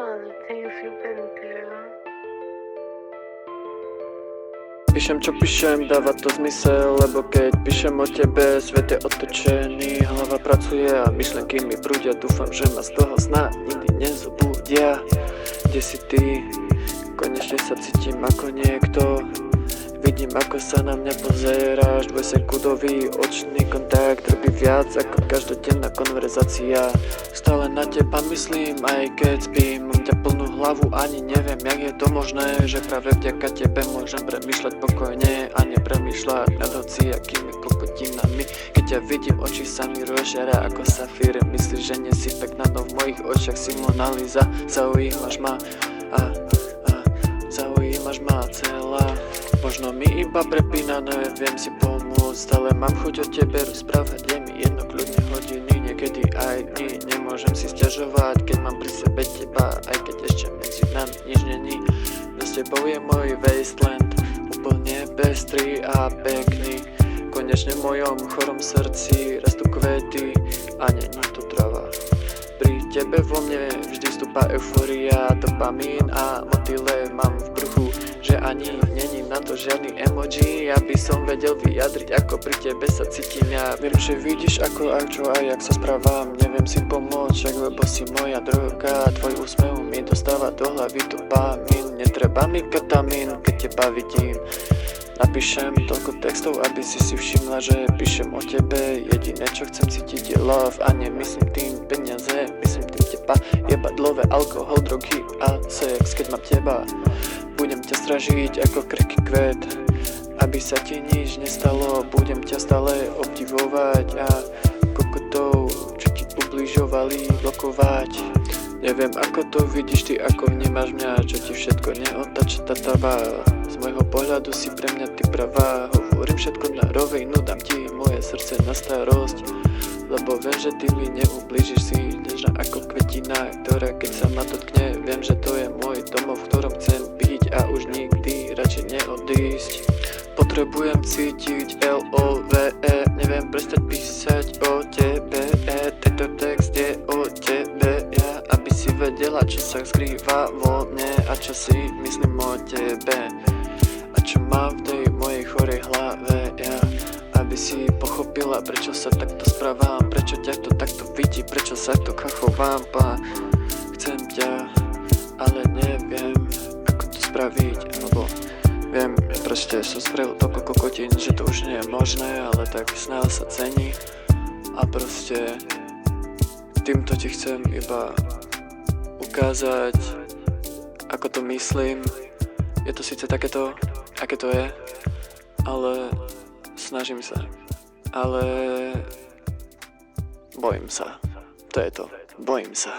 all the things you've been through. Píšem čo píšem, dáva to zmysel, lebo keď píšem o tebe, svet je otočený, hlava pracuje a myšlenky mi prúdia, dúfam, že ma z toho sna nikdy nezobudia. Kde si ty? Konečne sa cítim ako niekto, vidím ako sa na mňa pozeráš, dvojsekundový očný kontakt robí viac ako každodenná konverzácia. Stále na teba myslím, aj keď spím, mám ťa plnú hlavu, ani neviem, jak je to možné, že práve vďaka tebe môžem premýšľať pokojne a nepremýšľať nad hociakými kokotinami. Keď ťa vidím, oči sa mi rozžiaria ako safír, myslíš, že nie si pekná, no v mojich očiach si Mona Lisa. Zaujímaš ma zaujímaš ma celá. Možno mi iba prepína, neviem si pomôcť, stále mám chuť o tebe rozprávať, je mi jedno, kľudne hodiny, niekedy aj dní. Nemôžem si sťažovať, keď mám pri sebe teba, aj keď ešte medzi nami nič není. No s tebou je môj wasteland, úplne pestrý a pekný. Konečne v mojom chorom srdci rastú kvety a není to trava. Pri tebe vo mne vždy vstúpa eufória, dopamín a motýle mám v bruchu, že ani není na to žiadny emoji, aby som vedel vyjadriť, ako pri tebe sa cítim ja. Viem, že vidíš ako a čo a jak sa správam, neviem si pomôcť, lebo si moja droga, tvoj úsmev mi dostáva do hlavy dopamín, netreba mi ketamín, keď teba vidím. Napíšem toľko textov, aby si všimla, že píšem o tebe. Jediné čo chcem cítiť je love a nemyslím tým peniaze, myslím tým teba. Jebadlové, alkohol, drogy a sex, keď mám teba. Budem ťa stražiť ako krehký kvet, aby sa ti nič nestalo. Budem ťa stále obdivovať a kokotov, čo ti ubližovali, blokovať. Neviem ako to vidíš ty, ako vnímaš mňa, čo ti všetko neotáča tá tava. Z môjho pohľadu si pre mňa ty pravá, hovorím všetko na rovinu, dám ti moje srdce na starosť, lebo viem, že ty mi neublížiš, si nežná ako kvetina, ktorá keď sa ma dotkne, viem, že to je môj domov, v ktorom chcem byť a už nikdy radšej neodísť. Potrebujem cítiť LOVE, neviem prestať písať o tebe, tento text je o tebe, ja, aby si vedela, čo sa skrýva vo mne a čo si myslím o tebe a čo mám v tej mojej chorej hlave, ja, aby si pochopila, prečo sa takto správam, prečo ťa to takto vidí, prečo sa to chovám, chcem ťa, ale neviem, ako to spraviť, alebo viem, proste som spravil toľko kokotín, že to už nie je možné, ale tak snáď sa cení a proste týmto ti chcem iba ukázať, ako to myslím. Je to síce takéto, aké to je, ale snažím sa, ale bojím sa, to je to, bojím sa.